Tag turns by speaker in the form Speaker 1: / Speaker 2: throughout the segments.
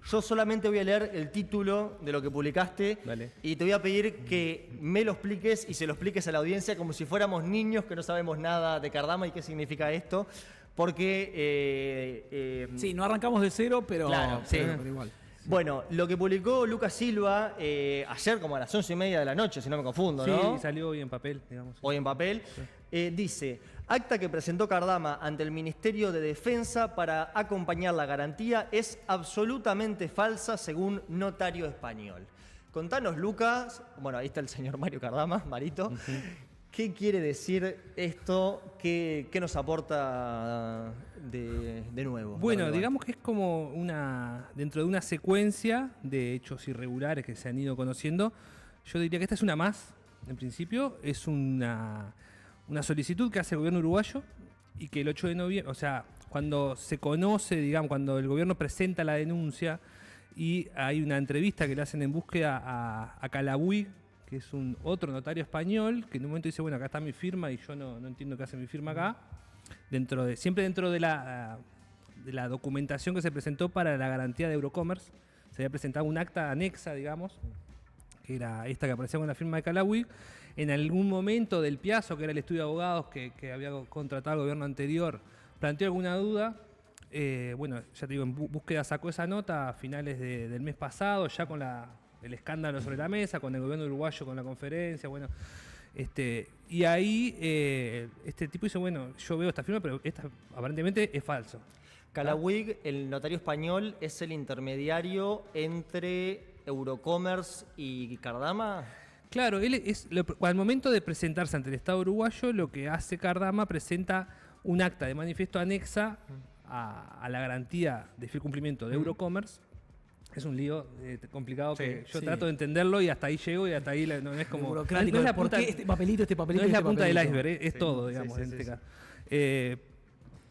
Speaker 1: Yo solamente voy a leer el título de lo que publicaste.
Speaker 2: Dale.
Speaker 1: Y te voy a pedir que me lo expliques y se lo expliques a la audiencia como si fuéramos niños que no sabemos nada de Cardama y qué significa esto. Porque...
Speaker 3: Sí, no arrancamos de cero, pero,
Speaker 1: Claro, sí.
Speaker 3: pero igual.
Speaker 1: Bueno, lo que publicó Lucas Silva ayer como a las 11:30 de la noche, si no me confundo, ¿no?
Speaker 2: Sí, salió hoy en papel, digamos.
Speaker 1: Hoy en papel, dice, acta que presentó Cardama ante el Ministerio de Defensa para acompañar la garantía es absolutamente falsa según notario español. Contanos, Lucas, bueno, ahí está el señor Mario Cardama, Marito, ¿qué quiere decir esto? ¿Qué nos aporta de nuevo?
Speaker 2: Bueno, digamos que es como dentro de una secuencia de hechos irregulares que se han ido conociendo. Yo diría que esta es una más, en principio, es una solicitud que hace el gobierno uruguayo y que el 8 de noviembre, o sea, cuando se conoce, digamos, cuando el gobierno presenta la denuncia y hay una entrevista que le hacen en búsqueda a Calabuig, que es otro notario español, que en un momento dice, bueno, acá está mi firma y yo no entiendo qué hace mi firma acá, siempre dentro de la documentación que se presentó para la garantía de Eurocommerce, se había presentado un acta anexa, digamos, que era esta que aparecía con la firma de Calabuig. En algún momento del Piazo, que era el estudio de abogados que había contratado el gobierno anterior, planteó alguna duda. Bueno, ya te digo, en búsqueda sacó esa nota a finales del mes pasado, ya con el escándalo sobre la mesa, con el gobierno uruguayo, con la conferencia, bueno. Y ahí este tipo dice, bueno, yo veo esta firma, pero esta aparentemente es falso.
Speaker 1: Calabuig, el notario español, es el intermediario entre Eurocommerce y Cardama.
Speaker 2: Claro, al momento de presentarse ante el Estado uruguayo, lo que hace Cardama presenta un acta de manifiesto anexa a la garantía de fiel cumplimiento de Eurocommerce. Es un lío complicado que yo trato de entenderlo y hasta ahí llego y hasta ahí no es como... No es la punta,
Speaker 3: ¿por qué este papelito?
Speaker 2: No es la punta del iceberg, es todo, digamos, en este caso.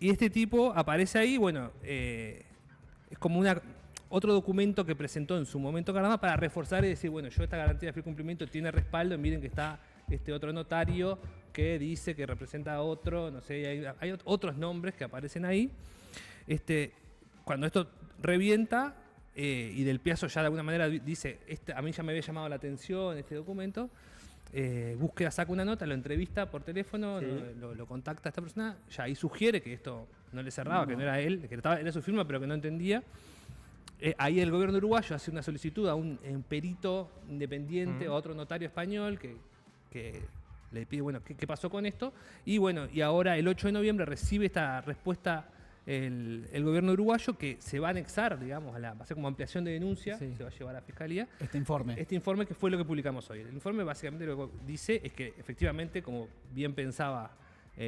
Speaker 2: Y este tipo aparece ahí, bueno, es como otro documento que presentó en su momento Cardama para reforzar y decir, bueno, esta garantía de fiel cumplimiento tiene respaldo, miren que está este otro notario que dice que representa a otro, no sé, hay otros nombres que aparecen ahí. Cuando esto revienta y del Piazo ya de alguna manera dice, a mí ya me había llamado la atención este documento, búsqueda saca una nota, lo entrevista por teléfono, lo contacta a esta persona, ya ahí sugiere que esto no le cerraba, que no era él, que era su firma pero que no entendía. Ahí el gobierno uruguayo hace una solicitud a un perito independiente o a otro notario español que le pide, bueno, ¿qué pasó con esto? Y bueno, y ahora el 8 de noviembre recibe esta respuesta el gobierno uruguayo, que se va a anexar, digamos, va a ser como ampliación de denuncia, se va a llevar a la fiscalía.
Speaker 3: Este informe
Speaker 2: que fue lo que publicamos hoy. El informe básicamente lo que dice es que efectivamente, como bien pensaba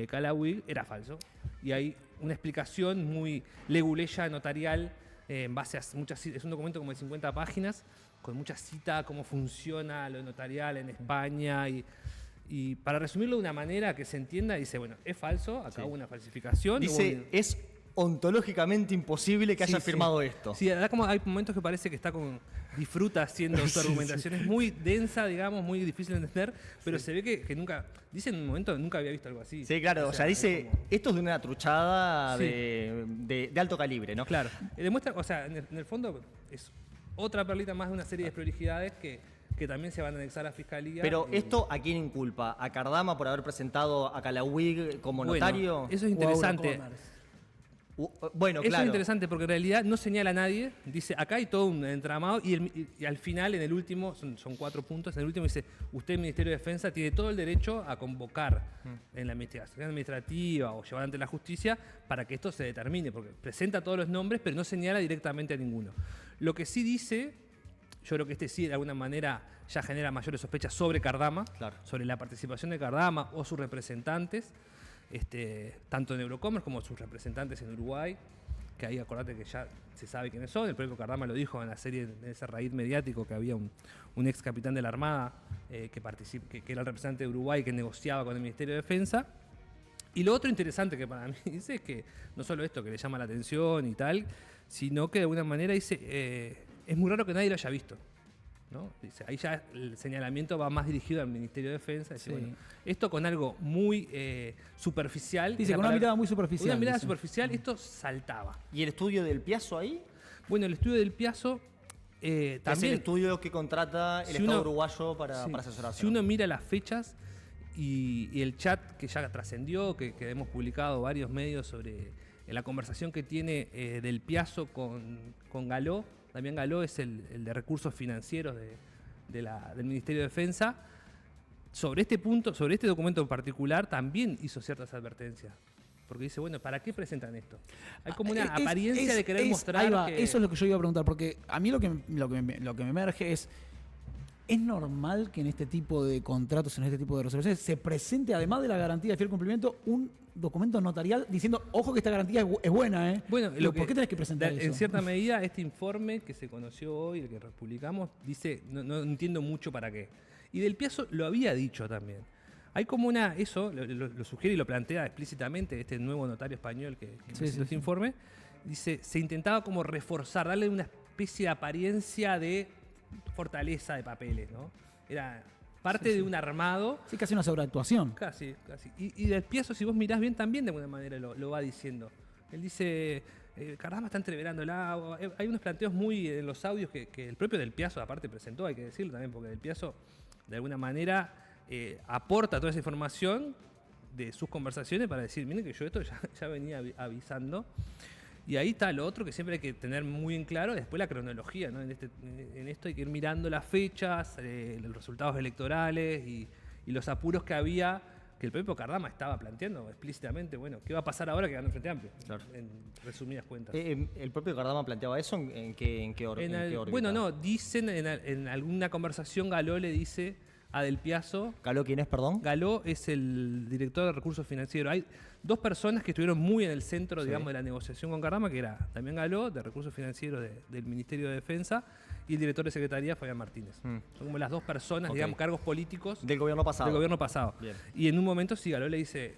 Speaker 2: Calabuig, era falso. Y hay una explicación muy leguleya notarial en base a muchas, es un documento como de 50 páginas, con muchas citas, cómo funciona lo notarial en España y para resumirlo de una manera que se entienda, dice, bueno, es falso, acá hubo una falsificación.
Speaker 1: Dice, es ontológicamente imposible que haya firmado esto.
Speaker 2: Sí, la como hay momentos que parece que disfruta haciendo su argumentación. Es muy densa, digamos, muy difícil de entender, pero se ve que nunca, dice en un momento, nunca había visto algo así.
Speaker 1: Sí, claro, o sea dice, esto es de una truchada de alto calibre, ¿no?
Speaker 2: Claro, demuestra, o sea, en el fondo es otra perlita más de una serie de desprolijidades que también se van a anexar a Fiscalía.
Speaker 1: Pero ¿esto a quién inculpa? ¿A Cardama por haber presentado a Calabuig como notario?
Speaker 2: Eso es interesante.
Speaker 1: Bueno,
Speaker 2: Eso
Speaker 1: claro.
Speaker 2: es interesante porque en realidad no señala a nadie. Dice, acá hay todo un entramado y al final, en el último, son 4 puntos, en el último dice, usted, Ministerio de Defensa, tiene todo el derecho a convocar en la investigación administrativa o llevar ante la justicia para que esto se determine, porque presenta todos los nombres, pero no señala directamente a ninguno. Lo que sí dice, yo creo que sí de alguna manera ya genera mayores sospechas sobre Cardama, sobre la participación de Cardama o sus representantes, tanto en Eurocommerce como sus representantes en Uruguay, que ahí acordate que ya se sabe quiénes son. El propio Cardama lo dijo en la serie, en ese raíz mediático, que había un ex capitán de la Armada que era el representante de Uruguay que negociaba con el Ministerio de Defensa. Y lo otro interesante que para mí dice es que no solo esto que le llama la atención y tal, sino que de alguna manera dice, es muy raro que nadie lo haya visto, ¿no? Dice, ahí ya el señalamiento va más dirigido al Ministerio de Defensa. Dice, bueno, esto con algo muy superficial.
Speaker 3: Dice, con una mirada muy superficial.
Speaker 2: Una mirada superficial, esto saltaba.
Speaker 1: ¿Y el estudio del Piazo ahí?
Speaker 2: Bueno, el estudio del Piazzo
Speaker 1: Es
Speaker 2: también...
Speaker 1: el estudio que contrata el
Speaker 2: si
Speaker 1: Estado
Speaker 2: uno-
Speaker 1: uruguayo para
Speaker 2: Sí.
Speaker 1: asesorarse.
Speaker 2: Si uno mira las fechas y el chat que ya trascendió, que hemos publicado varios medios sobre la conversación que tiene del Piazzo con Galó, Damián Galó es el de recursos financieros del Ministerio de Defensa, sobre este punto, sobre este documento en particular, también hizo ciertas advertencias. Porque dice, bueno, ¿para qué presentan esto? Hay como una apariencia de querer mostrar
Speaker 3: ahí va,
Speaker 2: que...
Speaker 3: Eso es lo que yo iba a preguntar, porque a mí lo que me emerge es normal que en este tipo de contratos, en este tipo de resoluciones, se presente, además de la garantía de fiel cumplimiento, un documento notarial diciendo, ojo que esta garantía es buena, ¿eh?
Speaker 2: Bueno,
Speaker 3: ¿Por qué tenés que presentar eso?
Speaker 2: En cierta medida, este informe que se conoció hoy, el que publicamos, dice, no entiendo mucho para qué. Y del Piazzo lo había dicho también. Hay como eso lo sugiere y lo plantea explícitamente este nuevo notario español que presentó este informe. Dice, se intentaba como reforzar, darle una especie de apariencia de fortaleza de papeles, ¿no? Era parte de un armado.
Speaker 3: Sí, casi una sobreactuación.
Speaker 2: Casi. Y del Piazzo, si vos mirás bien, también de alguna manera lo va diciendo. Él dice, Cardama está entreverando el agua. Hay unos planteos muy en los audios que el propio del Piazzo aparte presentó, hay que decirlo también, porque del Piazzo de alguna manera aporta toda esa información de sus conversaciones para decir, miren que yo esto ya venía avisando. Y ahí está lo otro que siempre hay que tener muy en claro, después la cronología, ¿no? En esto hay que ir mirando las fechas, los resultados electorales y los apuros que había, que el propio Cardama estaba planteando explícitamente, bueno, ¿qué va a pasar ahora que gana el Frente Amplio?
Speaker 1: Claro.
Speaker 2: En resumidas cuentas.
Speaker 1: ¿El propio Cardama planteaba eso en qué órbita?
Speaker 2: Bueno, no, dicen en alguna conversación Galó le dice a Del Piazzo.
Speaker 1: ¿Galó quién es, perdón?
Speaker 2: Galó es el director de recursos financieros. Hay dos personas que estuvieron muy en el centro, digamos, de la negociación con Cardama, que era Damián Galó, de recursos financieros del Ministerio de Defensa, y el director de Secretaría, Fabián Martínez. Son como las dos personas, digamos, cargos políticos
Speaker 1: del gobierno pasado.
Speaker 2: Del gobierno pasado.
Speaker 1: Bien.
Speaker 2: Y en un momento, sí, Galó le dice,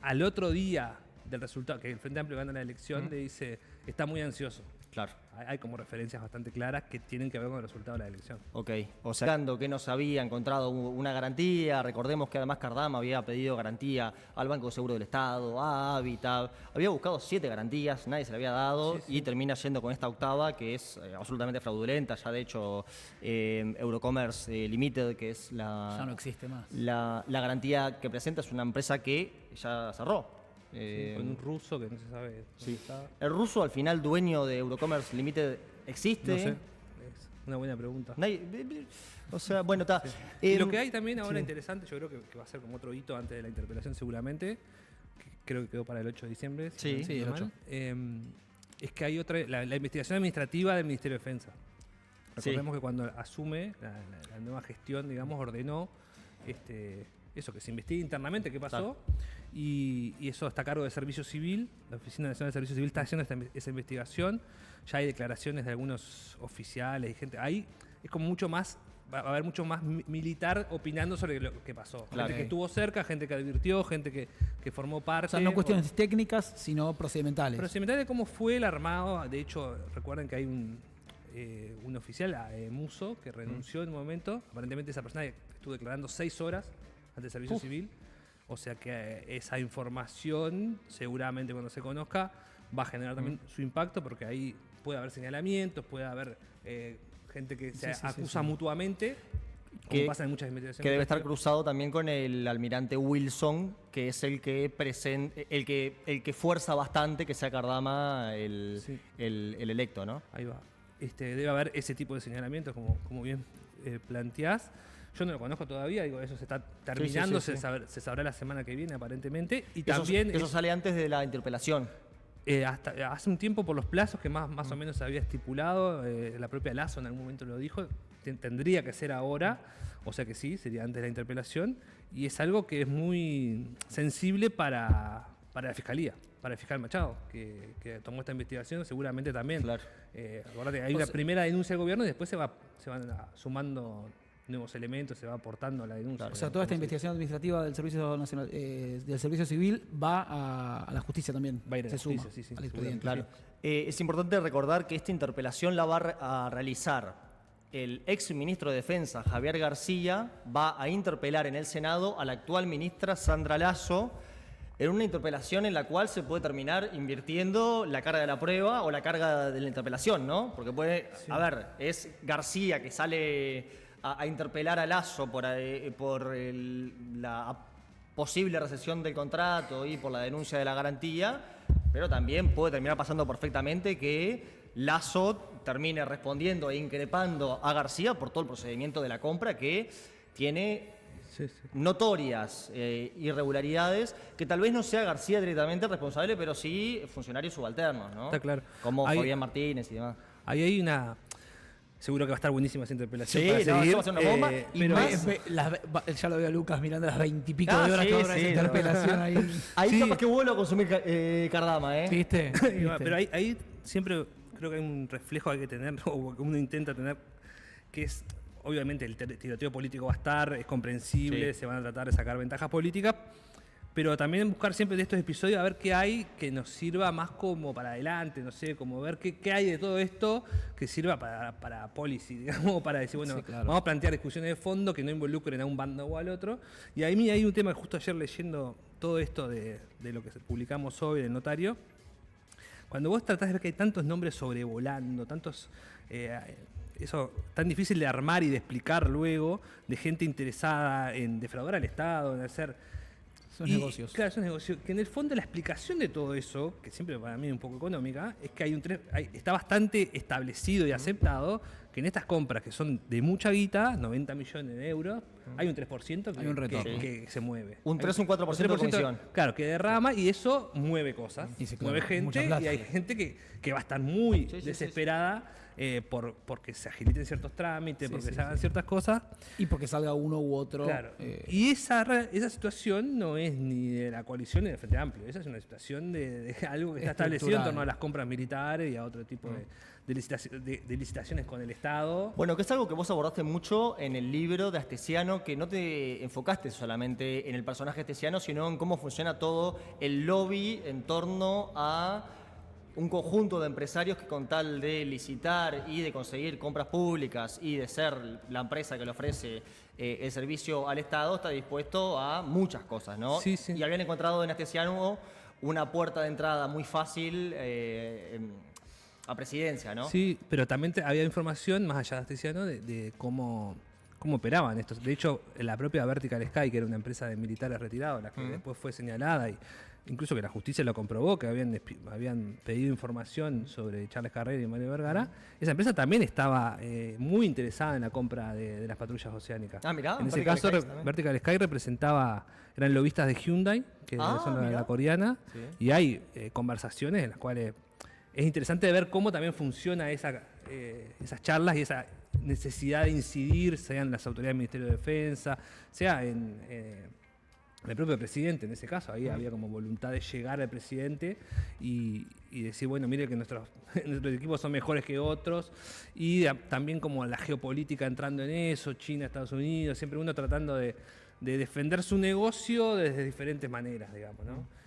Speaker 2: al otro día del resultado, que el Frente Amplio gana la elección, le dice, está muy ansioso.
Speaker 1: Claro.
Speaker 2: Hay como referencias bastante claras que tienen que ver con el resultado de la elección.
Speaker 1: Ok, o sea, que nos había encontrado una garantía, recordemos que además Cardama había pedido garantía al Banco de Seguro del Estado, a Habitat, había buscado 7 garantías, nadie se le había dado y termina yendo con esta octava que es absolutamente fraudulenta, ya de hecho Eurocommerce Limited, que es
Speaker 3: Ya no existe más.
Speaker 1: la garantía que presenta, es una empresa que ya cerró.
Speaker 2: Con un ruso que no se sabe dónde está.
Speaker 1: ¿El ruso al final dueño de Eurocommerce Limited existe?
Speaker 2: No sé, es una buena pregunta.
Speaker 1: O sea, bueno, está.
Speaker 2: Y lo que hay también ahora interesante, yo creo que va a ser como otro hito antes de la interpelación seguramente, que creo que quedó para el 8 de diciembre.
Speaker 1: Sí,
Speaker 2: si no
Speaker 3: el
Speaker 2: estoy
Speaker 3: 8.
Speaker 2: mal, es que hay otra, la investigación administrativa del Ministerio de Defensa. Recordemos que cuando asume la nueva gestión, digamos, ordenó eso, que se investigue internamente qué pasó. Y eso está a cargo de Servicio Civil. La Oficina Nacional de Servicio Civil está haciendo esa investigación. Ya hay declaraciones de algunos oficiales y gente. Ahí es como mucho más, va a haber mucho más militar opinando sobre lo que pasó.
Speaker 1: Claro.
Speaker 2: Gente que estuvo cerca, gente que advirtió, gente que formó parte.
Speaker 3: O sea, no cuestiones técnicas, sino procedimentales.
Speaker 2: Procedimental de cómo fue el armado. De hecho, recuerden que hay un oficial, Muso, que renunció en un momento. Aparentemente esa persona estuvo declarando 6 horas ante el Servicio Civil. O sea que esa información, seguramente cuando se conozca, va a generar también su impacto, porque ahí puede haber señalamientos, puede haber gente que se acusa mutuamente, como pasa en muchas investigaciones.
Speaker 1: Que debe estar cruzado también con el almirante Wilson, que es el que fuerza bastante que sea Cardama el electo, ¿no?
Speaker 2: Ahí va. Debe haber ese tipo de señalamientos, como bien planteás. Yo no lo conozco todavía, digo, eso se está terminando, se sabrá la semana que viene aparentemente. Y también
Speaker 1: eso sale antes de la interpelación.
Speaker 2: Hasta hace un tiempo por los plazos que más o menos se había estipulado, la propia Lazo en algún momento lo dijo, tendría que ser ahora, o sea que sí, sería antes de la interpelación, y es algo que es muy sensible para la Fiscalía, para el fiscal Machado, que tomó esta investigación, seguramente también.
Speaker 1: Claro.
Speaker 2: Acordate, hay una primera denuncia del gobierno y después se van sumando nuevos elementos, se va aportando a la denuncia.
Speaker 3: Claro. O sea, toda esta investigación administrativa del Servicio Nacional, del Servicio Civil va a la justicia también.
Speaker 2: Va a ir a la
Speaker 3: suma
Speaker 2: justicia, sí,
Speaker 3: al expediente.
Speaker 1: Claro. Es importante recordar que esta interpelación la va a realizar el ex ministro de Defensa, Javier García, va a interpelar en el Senado a la actual ministra Sandra Lasso en una interpelación en la cual se puede terminar invirtiendo la carga de la prueba o la carga de la interpelación, ¿no? Porque puede, a ver, es García que sale a interpelar a Lasso por la posible recesión del contrato y por la denuncia de la garantía, pero también puede terminar pasando perfectamente que Lasso termine respondiendo e increpando a García por todo el procedimiento de la compra que tiene notorias irregularidades, que tal vez no sea García directamente el responsable, pero sí funcionarios subalternos, ¿no?
Speaker 2: Está claro.
Speaker 1: Como Fabián Martínez y demás.
Speaker 2: Ahí hay una... Seguro que va a estar buenísima esa interpelación.
Speaker 1: Sí,
Speaker 2: para seguir.
Speaker 1: eso va a ser una bomba.
Speaker 3: Y
Speaker 2: pero
Speaker 3: ya lo veo a Lucas mirando las 20 y pico de horas que dura esa interpelación ahí.
Speaker 1: Ahí capaz que vuelvo a consumir Cardama, ¿eh?
Speaker 3: ¿Viste?
Speaker 2: Pero ahí siempre creo que hay un reflejo que hay que tener, o que uno intenta tener, que es, obviamente, el tiroteo político va a estar, es comprensible, se van a tratar de sacar ventajas políticas, pero también buscar siempre de estos episodios a ver qué hay que nos sirva más como para adelante, no sé, como ver qué hay de todo esto que sirva para policy, digamos, para decir, bueno, vamos a plantear discusiones de fondo que no involucren a un bando o al otro. Y ahí hay un tema que justo ayer leyendo todo esto de lo que publicamos hoy del notario, cuando vos tratás de ver que hay tantos nombres sobrevolando, tantos... eso tan difícil de armar y de explicar luego, de gente interesada en defraudar al Estado, en hacer...
Speaker 3: Son negocios.
Speaker 2: Claro, son negocios. Que en el fondo la explicación de todo eso, que siempre para mí es un poco económica, es que está bastante establecido y aceptado que en estas compras que son de mucha guita, 90 millones de euros, hay un 3%
Speaker 3: Hay un retorno.
Speaker 2: que se mueve.
Speaker 1: Un 3 o un 4% de comisión.
Speaker 2: Claro, que derrama y eso mueve cosas,
Speaker 3: Y se
Speaker 2: mueve
Speaker 3: clava mucha
Speaker 2: gente
Speaker 3: plata.
Speaker 2: y hay gente que va a estar muy desesperada porque se agiliten ciertos trámites, porque se hagan ciertas cosas.
Speaker 3: Y porque salga uno u otro.
Speaker 2: Claro. Y esa situación no es ni de la coalición ni del Frente Amplio. Esa es una situación de algo que está establecido en torno a las compras militares y a otro tipo de licitaciones con el Estado.
Speaker 1: Bueno, que es algo que vos abordaste mucho en el libro de Astesiano, que no te enfocaste solamente en el personaje Astesiano, sino en cómo funciona todo el lobby en torno a un conjunto de empresarios que con tal de licitar y de conseguir compras públicas y de ser la empresa que le ofrece el servicio al Estado, está dispuesto a muchas cosas, ¿no?
Speaker 2: Sí, sí.
Speaker 1: Y habían encontrado en Astesiano una puerta de entrada muy fácil a presidencia, ¿no?
Speaker 2: Sí, pero también había información, más allá de Astesiano, de cómo operaban estos. De hecho, la propia Vertical Sky, que era una empresa de militares retirados, la que después fue señalada y incluso que la justicia lo comprobó, que habían pedido información sobre Charles Carrera y Mario Vergara, esa empresa también estaba muy interesada en la compra de las patrullas oceánicas.
Speaker 1: Ah, mirá,
Speaker 2: en ese
Speaker 1: Vertical
Speaker 2: caso,
Speaker 1: Sky también.
Speaker 2: Vertical Sky eran lobistas de Hyundai, que son
Speaker 1: mirá.
Speaker 2: la coreana,
Speaker 1: Sí.
Speaker 2: y hay conversaciones en las cuales es interesante ver cómo también funciona esas charlas y esa necesidad de incidir, sea en las autoridades del Ministerio de Defensa, sea en el propio presidente, en ese caso. Ahí había como voluntad de llegar al presidente y decir, bueno, mire que nuestros equipos son mejores que otros. Y también como la geopolítica entrando en eso, China, Estados Unidos, siempre uno tratando de defender su negocio desde diferentes maneras, digamos, ¿no?